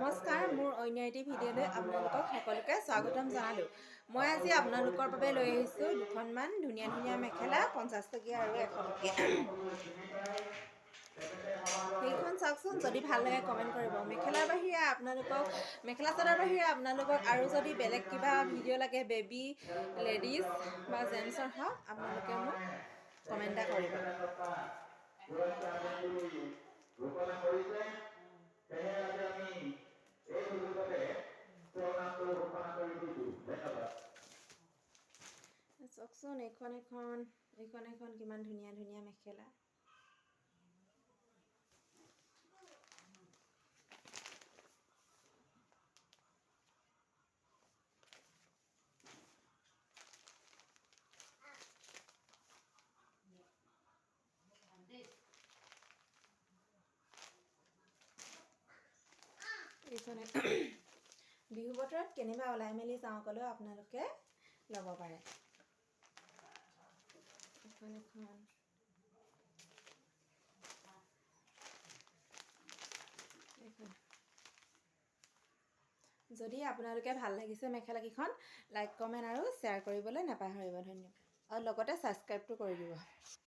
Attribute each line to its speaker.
Speaker 1: নমস্কাৰ, মোৰ অন্য এটি ভিডিঅ'লৈ আপোনালোকক সকলোকে স্বাগতম জনালোঁ। মই আজি আপোনালোকৰ বাবে লৈ আহিছোঁ দুখনমান ধুনীয়া ধুনীয়া মেখেলা, 50 টকীয়া আৰু 100 টকীয়া। সেইখন চাওকচোন, যদি ভাল লাগে কমেণ্ট কৰিব। মেখেলা চাদৰ বাহিৰে আপোনালোকক আৰু যদি বেলেগ কিবা ভিডিঅ' লাগে, বেবী, লেডিজ বা জেণ্টছৰ হওক, আপোনালোকে মোক কমেণ্ট এটা কৰিব। চাওকচোন, এইখন কিমান ধুনীয়া ধুনীয়া মেখেলা। বিহু বতৰত কেনিবা ওলাই মেলি যাওঁ ক'লেও আপোনালোকে ল'ব পাৰে। যদি আপোনালোকে ভাল লাগিছে মেখেলাকেইখন, লাইক কমেণ্ট আৰু শ্বেয়াৰ কৰিবলৈ নাপাহৰিব। ধন্যবাদ আৰু লগতে ছাবস্ক্ৰাইবটো কৰি দিব।